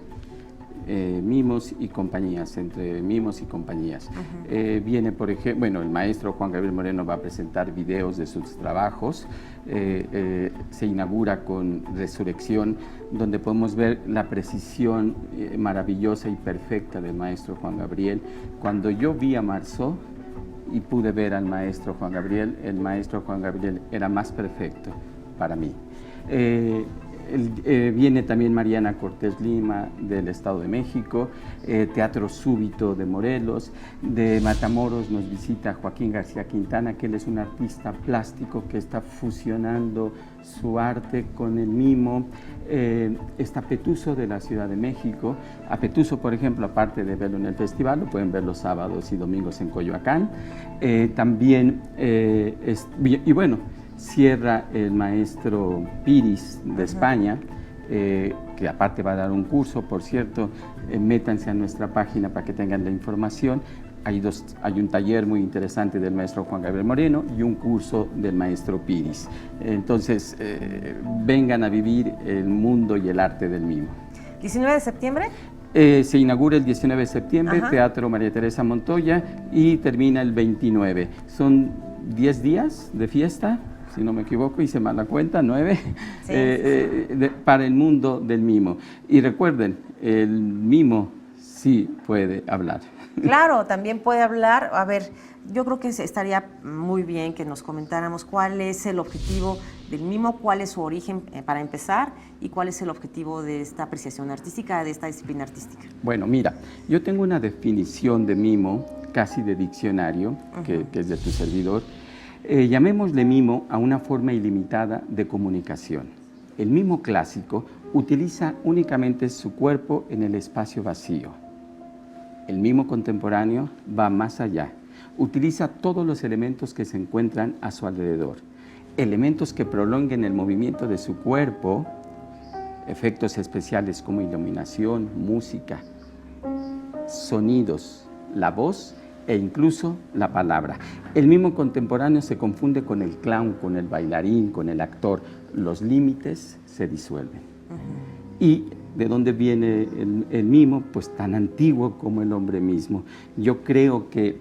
mimos y compañías, entre mimos y compañías. Viene, por ejemplo, el maestro Juan Gabriel Moreno va a presentar videos de sus trabajos. Se inaugura con Resurrección, donde podemos ver la precisión maravillosa y perfecta del maestro Juan Gabriel. Cuando yo vi a Marceau y pude ver al maestro Juan Gabriel, el maestro Juan Gabriel era más perfecto para mí. Viene también Mariana Cortés Lima del Estado de México, Teatro Súbito de Morelos, de Matamoros nos visita Joaquín García Quintana, que él es un artista plástico que está fusionando su arte con el mimo. Está Petuso de la Ciudad de México. A Petuso, por ejemplo, aparte de verlo en el festival, lo pueden ver los sábados y domingos en Coyoacán. También, y bueno, cierra el maestro Piris de España, que aparte va a dar un curso, por cierto, métanse a nuestra página para que tengan la información. Hay un taller muy interesante del maestro Juan Gabriel Moreno y un curso del maestro Piris. Entonces, vengan a vivir el mundo y el arte del mimo. ¿19 de septiembre? Se inaugura el 19 de septiembre, Teatro María Teresa Montoya, y termina el 29. Son 10 días de fiesta, si no me equivoco, hice mal la cuenta, 9, Sí. para el mundo del mimo. Y recuerden, el mimo sí puede hablar. Claro, también puede hablar. A ver, yo creo que estaría muy bien que nos comentáramos cuál es el objetivo del mimo, cuál es su origen para empezar y cuál es el objetivo de esta apreciación artística, de esta disciplina artística. Bueno, mira, yo tengo una definición de mimo, casi de diccionario, que es de tu servidor. Llamémosle mimo a una forma ilimitada de comunicación. El mimo clásico utiliza únicamente su cuerpo en el espacio vacío. El mimo contemporáneo va más allá. Utiliza todos los elementos que se encuentran a su alrededor. Elementos que prolonguen el movimiento de su cuerpo, efectos especiales como iluminación, música, sonidos, la voz e incluso la palabra. El mimo contemporáneo se confunde con el clown, con el bailarín, con el actor. Los límites se disuelven. Y ¿de dónde viene el mimo? Pues tan antiguo como el hombre mismo. Yo creo que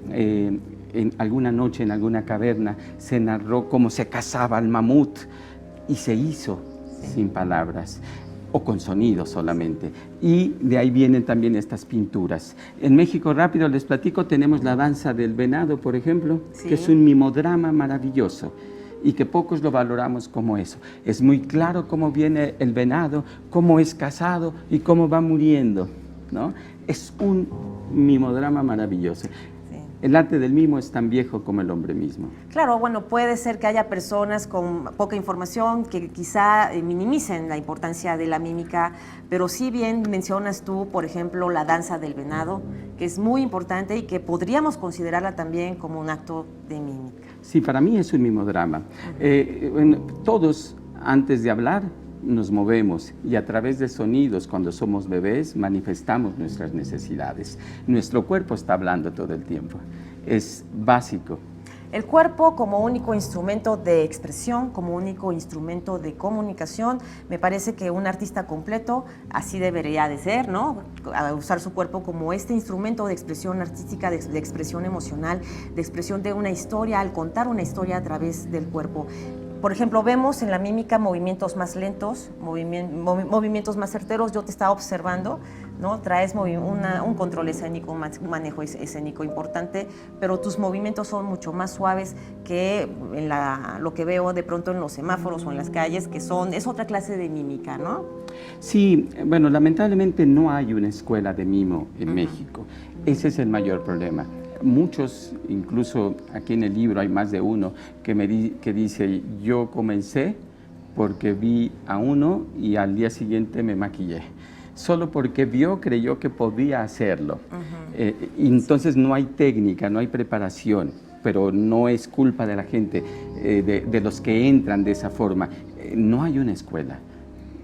en alguna noche, en alguna caverna, se narró cómo se cazaba al mamut y se hizo sin palabras o con sonidos solamente. Y de ahí vienen también estas pinturas. En México, rápido les platico, tenemos la danza del venado, por ejemplo, que es un mimodrama maravilloso y que pocos lo valoramos como eso. Es muy claro cómo viene el venado, cómo es cazado y cómo va muriendo, ¿no? Es un mimodrama maravilloso. El arte del mimo es tan viejo como el hombre mismo. Claro, bueno, puede ser que haya personas con poca información que quizá minimicen la importancia de la mímica, pero sí bien mencionas tú, por ejemplo, la danza del venado, que es muy importante y que podríamos considerarla también como un acto de mímica. Sí, para mí es un mimodrama. Todos, antes de hablar, nos movemos y a través de sonidos, cuando somos bebés, manifestamos nuestras necesidades. Nuestro cuerpo está hablando todo el tiempo. Es básico. El cuerpo como único instrumento de expresión, como único instrumento de comunicación, me parece que un artista completo así debería de ser, ¿no? A usar su cuerpo como este instrumento de expresión artística, de expresión emocional, de expresión de una historia, al contar una historia a través del cuerpo. Por ejemplo, vemos en la mímica movimientos más lentos, movimientos más certeros. Yo te estaba observando, ¿no? Traes un control escénico, un manejo escénico importante, pero tus movimientos son mucho más suaves que lo que veo de pronto en los semáforos o en las calles, que es otra clase de mímica, ¿no? Sí, bueno, lamentablemente no hay una escuela de mimo en México. Ese es el mayor problema. Muchos, incluso aquí en el libro hay más de uno, que dice, yo comencé porque vi a uno y al día siguiente me maquillé. Solo porque creyó que podía hacerlo. Y entonces no hay técnica, no hay preparación, pero no es culpa de la gente, de los que entran de esa forma. No hay una escuela.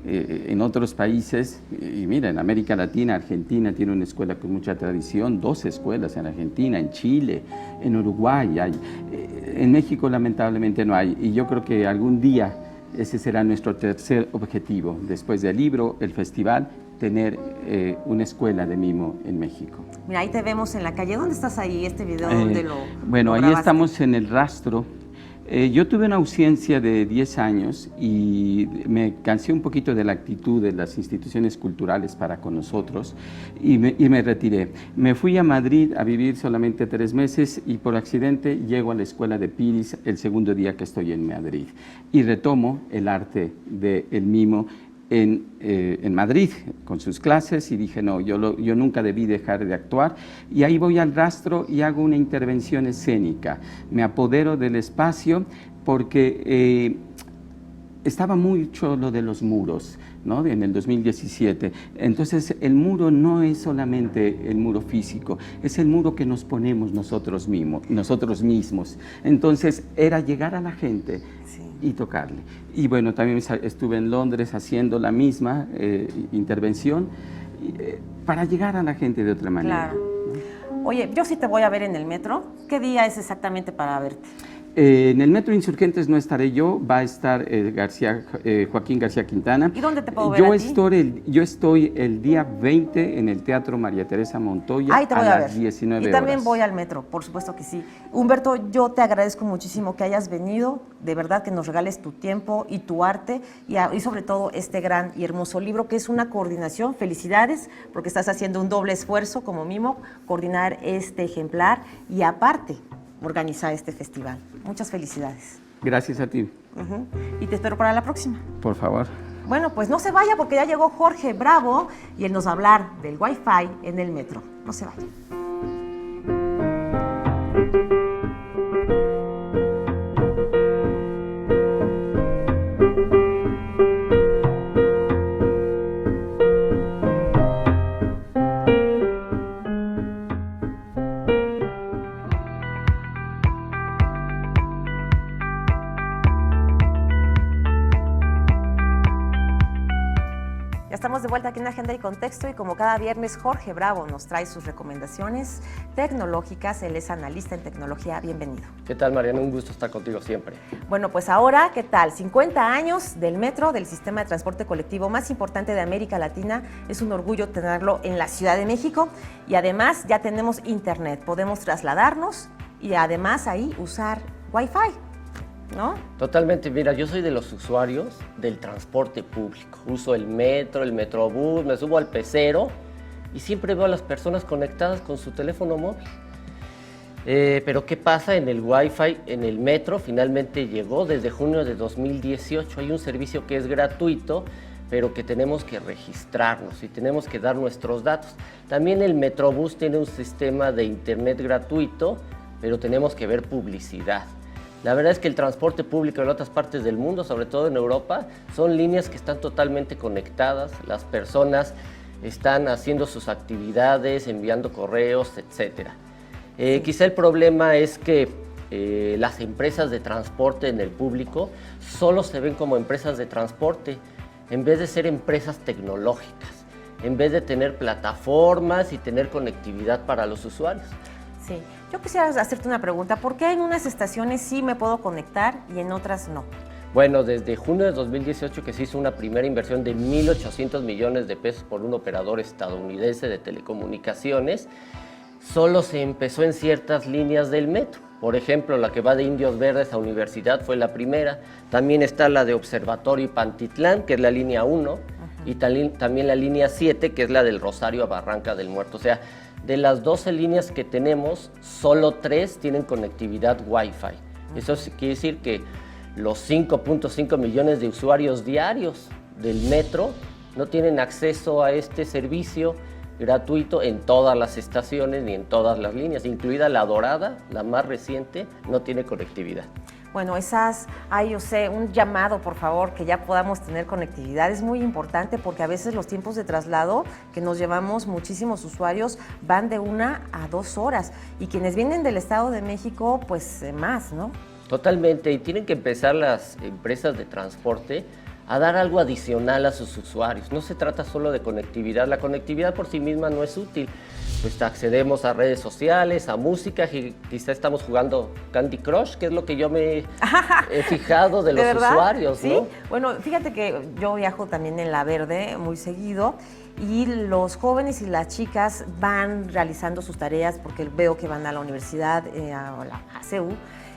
En otros países, y mira, en América Latina, Argentina tiene una escuela con mucha tradición, 2 escuelas en Argentina, en Chile, en Uruguay hay. En México lamentablemente no hay, y yo creo que algún día ese será nuestro tercer objetivo, después del libro, el festival, tener una escuela de mimo en México. Mira, ahí te vemos en la calle. ¿Dónde estás ahí? Este video, ¿dónde lo Bueno, ahí grabaste? estamos en el rastro. Yo tuve una ausencia de 10 años y me cansé un poquito de la actitud de las instituciones culturales para con nosotros y me retiré. Me fui a Madrid a vivir solamente 3 meses y por accidente llego a la escuela de Piris el segundo día que estoy en Madrid y retomo el arte del mimo en Madrid con sus clases y dije no, yo nunca debí dejar de actuar y ahí voy al rastro y hago una intervención escénica, me apodero del espacio porque estaba mucho lo de los muros, ¿no? En el 2017, entonces el muro no es solamente el muro físico, es el muro que nos ponemos nosotros mismos, entonces era llegar a la gente y tocarle. Y bueno, también estuve en Londres haciendo la misma intervención para llegar a la gente de otra manera. Claro. Oye, yo sí te voy a ver en el metro. ¿Qué día es exactamente para verte? En el Metro Insurgentes no estaré yo, va a estar Joaquín García Quintana. ¿Y dónde te puedo ver a ti? Yo estoy el día 20 en el Teatro María Teresa Montoya Ahí te voy a ver. las 19 horas. Y también voy al Metro, por supuesto que sí. Humberto, yo te agradezco muchísimo que hayas venido, de verdad que nos regales tu tiempo y tu arte y sobre todo este gran y hermoso libro que es una coordinación. Felicidades porque estás haciendo un doble esfuerzo como Mimo, coordinar este ejemplar y aparte organizar este festival. Muchas felicidades. Gracias a ti. Y te espero para la próxima. Por favor. Bueno, pues no se vaya porque ya llegó Jorge Bravo y él nos va a hablar del Wi-Fi en el metro. No se vaya. Estamos de vuelta aquí en Agenda y Contexto y como cada viernes Jorge Bravo nos trae sus recomendaciones tecnológicas. Él es analista en tecnología. Bienvenido. ¿Qué tal, Mariana? Un gusto estar contigo siempre. Bueno, pues ahora, ¿qué tal? 50 años del metro, del sistema de transporte colectivo más importante de América Latina. Es un orgullo tenerlo en la Ciudad de México y además ya tenemos internet. Podemos trasladarnos y además ahí usar Wi-Fi, ¿no? Totalmente. Mira, yo soy de los usuarios del transporte público. Uso el metro, el metrobús, me subo al pecero y siempre veo a las personas conectadas con su teléfono móvil. Pero ¿qué pasa en el Wi-Fi? En el metro finalmente llegó desde junio de 2018. Hay un servicio que es gratuito, pero que tenemos que registrarnos y tenemos que dar nuestros datos. También el metrobús tiene un sistema de internet gratuito, pero tenemos que ver publicidad. La verdad es que el transporte público en otras partes del mundo, sobre todo en Europa, son líneas que están totalmente conectadas. Las personas están haciendo sus actividades, enviando correos, etc. Quizá el problema es que las empresas de transporte en el público solo se ven como empresas de transporte, en vez de ser empresas tecnológicas, en vez de tener plataformas y tener conectividad para los usuarios. Sí. Yo quisiera hacerte una pregunta. ¿Por qué en unas estaciones sí me puedo conectar y en otras no? Bueno, desde junio de 2018 que se hizo una primera inversión de 1.800 millones de pesos por un operador estadounidense de telecomunicaciones, solo se empezó en ciertas líneas del metro. Por ejemplo, la que va de Indios Verdes a Universidad fue la primera. También está la de Observatorio y Pantitlán, que es la línea 1, y también la línea 7, que es la del Rosario a Barranca del Muerto. O sea, de las 12 líneas que tenemos, solo 3 tienen conectividad Wi-Fi. Eso quiere decir que los 5.5 millones de usuarios diarios del metro no tienen acceso a este servicio gratuito en todas las estaciones ni en todas las líneas, incluida la Dorada, la más reciente, no tiene conectividad. Bueno, yo sé, un llamado, por favor, que ya podamos tener conectividad. Es muy importante porque a veces los tiempos de traslado que nos llevamos muchísimos usuarios van de 1 a 2 horas. Y quienes vienen del Estado de México, pues más, ¿no? Totalmente, y tienen que empezar las empresas de transporte a dar algo adicional a sus usuarios. No se trata solo de conectividad, la conectividad por sí misma no es útil. Pues accedemos a redes sociales, a música, quizá estamos jugando Candy Crush, que es lo que yo me he fijado de los usuarios, ¿sí? ¿no? Bueno, fíjate que yo viajo también en La Verde muy seguido y los jóvenes y las chicas van realizando sus tareas porque veo que van a la universidad, a CEU,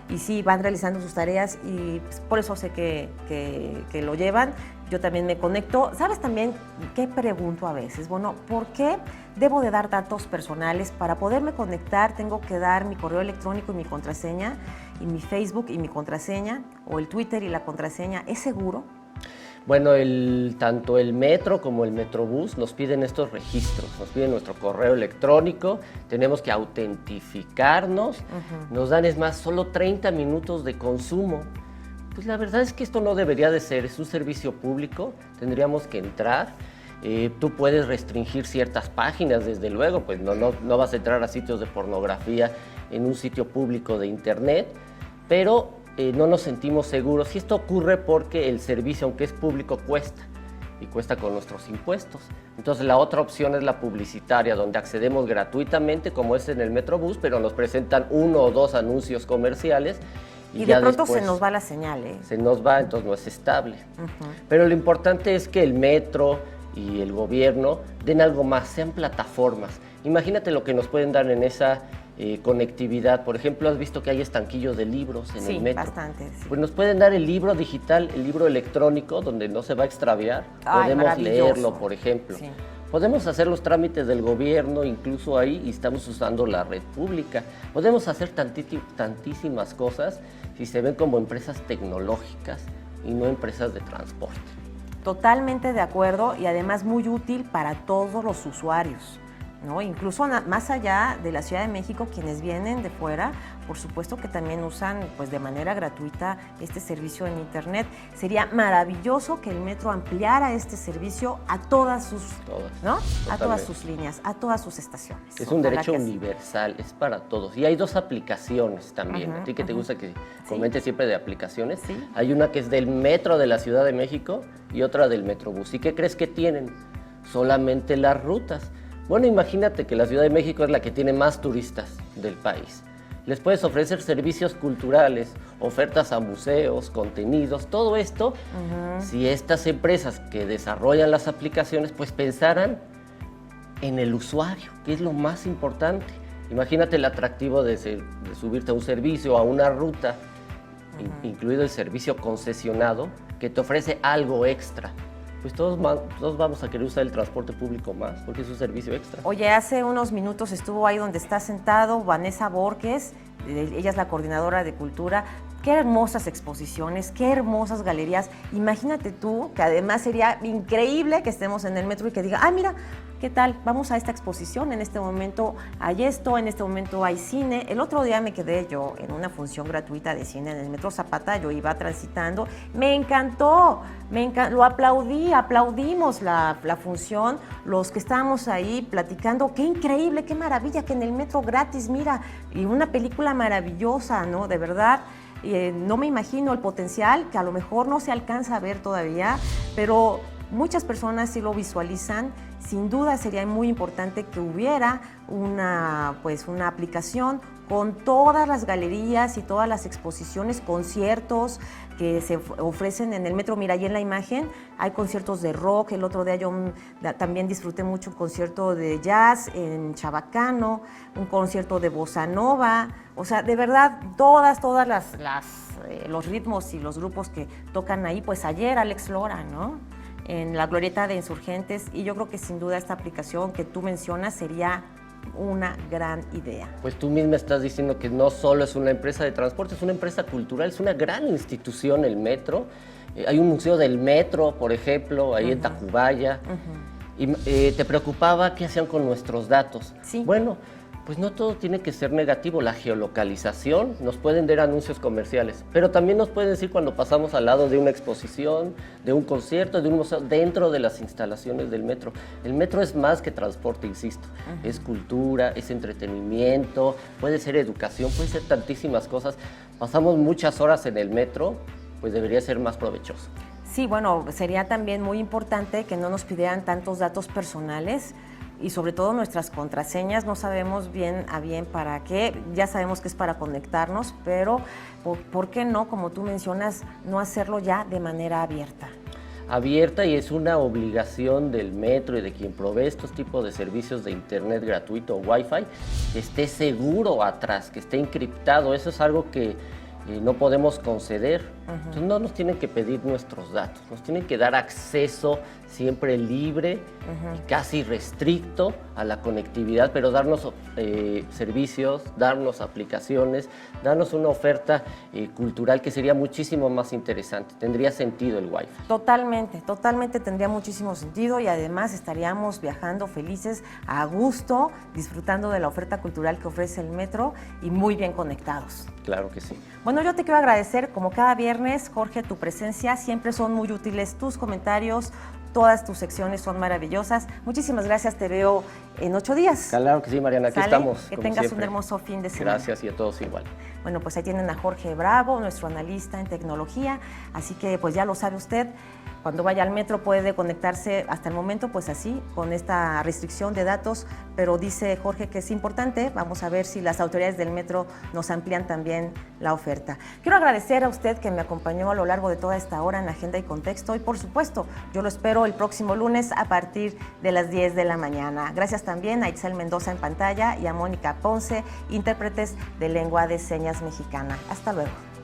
y sí, van realizando sus tareas y pues, por eso sé que lo llevan. Yo también me conecto. ¿Sabes también qué pregunto a veces? Bueno, ¿por qué debo de dar datos personales? Para poderme conectar tengo que dar mi correo electrónico y mi contraseña, y mi Facebook y mi contraseña, o el Twitter y la contraseña. ¿Es seguro? Bueno, tanto el metro como el metrobús nos piden estos registros, nos piden nuestro correo electrónico, tenemos que autentificarnos, nos dan, es más, solo 30 minutos de consumo. Pues la verdad es que esto no debería de ser, es un servicio público, tendríamos que entrar. Tú puedes restringir ciertas páginas, desde luego, pues no vas a entrar a sitios de pornografía en un sitio público de internet, pero no nos sentimos seguros. Y esto ocurre porque el servicio, aunque es público, cuesta, y cuesta con nuestros impuestos. Entonces la otra opción es la publicitaria, donde accedemos gratuitamente, como es en el Metrobús, pero nos presentan 1 o 2 anuncios comerciales, Y de ya pronto después se nos va la señal, ¿eh? se nos va, entonces no es estable. Pero lo importante es que el metro y el gobierno den algo más, sean plataformas. Imagínate lo que nos pueden dar en esa conectividad. Por ejemplo, has visto que hay estanquillos de libros en el metro. Bastante, sí. Pues nos pueden dar el libro digital, el libro electrónico, donde no se va a extraviar. Ay, Podemos maravilloso. leerlo, por ejemplo. Sí. Podemos hacer los trámites del gobierno, incluso ahí, y estamos usando la red pública. Podemos hacer tantísimas cosas si se ven como empresas tecnológicas y no empresas de transporte. Totalmente de acuerdo y además muy útil para todos los usuarios, ¿no? Incluso más allá de la Ciudad de México, quienes vienen de fuera, por supuesto que también usan pues de manera gratuita este servicio en internet. Sería maravilloso que el metro ampliara este servicio a todas sus, ¿no? A todas sus líneas, a todas sus estaciones. Es un Ojalá derecho que así. universal, es para todos. Y hay dos aplicaciones también. A ti que te gusta que comente siempre de aplicaciones. Sí. Hay una que es del metro de la Ciudad de México y otra del Metrobús. ¿Y qué crees que tienen? Solamente las rutas. Bueno, imagínate que la Ciudad de México es la que tiene más turistas del país. Les puedes ofrecer servicios culturales, ofertas a museos, contenidos, todo esto, si estas empresas que desarrollan las aplicaciones pues pensaran en el usuario, que es lo más importante. Imagínate el atractivo de subirte a un servicio, a una ruta, incluido el servicio concesionado, que te ofrece algo extra. Pues todos vamos a querer usar el transporte público más, porque es un servicio extra. Oye, hace unos minutos estuvo ahí donde está sentado Vanessa Borges, ella es la coordinadora de cultura. Qué hermosas exposiciones, qué hermosas galerías. Imagínate tú, que además sería increíble que estemos en el metro y que diga, mira, ¿qué tal? Vamos a esta exposición, en este momento hay esto, en este momento hay cine. El otro día me quedé yo en una función gratuita de cine en el Metro Zapata, yo iba transitando, me encantó, lo aplaudimos la función, los que estábamos ahí platicando, qué increíble, qué maravilla, que en el metro gratis, mira, y una película maravillosa, ¿no? De verdad. No me imagino el potencial, que a lo mejor no se alcanza a ver todavía, pero muchas personas sí lo visualizan. Sin duda sería muy importante que hubiera una aplicación con todas las galerías y todas las exposiciones, conciertos que se ofrecen en el metro. Mira, ahí en la imagen hay conciertos de rock. El otro día yo también disfruté mucho un concierto de jazz en Chabacano, un concierto de bossa nova. O sea, de verdad, todas los ritmos y los grupos que tocan ahí. Pues ayer Alex Lora, ¿no? En la glorieta de Insurgentes, y yo creo que sin duda esta aplicación que tú mencionas sería una gran idea. Pues tú misma estás diciendo que no solo es una empresa de transporte, es una empresa cultural, es una gran institución el metro. Hay un museo del metro, por ejemplo, ahí en Tacubaya. Y te preocupaba qué hacían con nuestros datos. Sí. Bueno, pues no todo tiene que ser negativo. La geolocalización, nos pueden dar anuncios comerciales, pero también nos pueden decir cuando pasamos al lado de una exposición, de un concierto, de un museo, dentro de las instalaciones del metro. El metro es más que transporte, insisto. Es cultura, es entretenimiento, puede ser educación, puede ser tantísimas cosas. Pasamos muchas horas en el metro, pues debería ser más provechoso. Sí, bueno, sería también muy importante que no nos pidieran tantos datos personales y sobre todo nuestras contraseñas. No sabemos bien para qué. Ya sabemos que es para conectarnos, pero ¿por qué no, como tú mencionas, no hacerlo ya de manera abierta? Abierta, y es una obligación del metro y de quien provee estos tipos de servicios de internet gratuito o Wi-Fi, que esté seguro atrás, que esté encriptado. Eso es algo que no podemos conceder. Entonces no nos tienen que pedir nuestros datos, nos tienen que dar acceso siempre libre y casi restricto a la conectividad, pero darnos servicios, darnos aplicaciones, darnos una oferta cultural que sería muchísimo más interesante. Tendría sentido el Wi-Fi. Totalmente tendría muchísimo sentido, y además estaríamos viajando felices, a gusto, disfrutando de la oferta cultural que ofrece el metro y muy bien conectados. Claro que sí. Bueno, yo te quiero agradecer, como cada viernes, Jorge, tu presencia. Siempre son muy útiles tus comentarios, todas tus secciones son maravillosas. Muchísimas gracias, te veo en 8 días. Claro que sí, Mariana, aquí ¿Sale? estamos. Que como tengas siempre. un hermoso fin de semana. Gracias, y a todos igual. Bueno, pues ahí tienen a Jorge Bravo, nuestro analista en tecnología, así que pues ya lo sabe usted, Cuando vaya al metro puede conectarse hasta el momento, pues así, con esta restricción de datos, pero dice Jorge que es importante. Vamos a ver si las autoridades del metro nos amplían también la oferta. Quiero agradecer a usted que me acompañó a lo largo de toda esta hora en Agenda y Contexto y, por supuesto, yo lo espero el próximo lunes a partir de las 10 de la mañana. Gracias también a Itzel Mendoza en pantalla y a Mónica Ponce, intérpretes de lengua de señas mexicana. Hasta luego.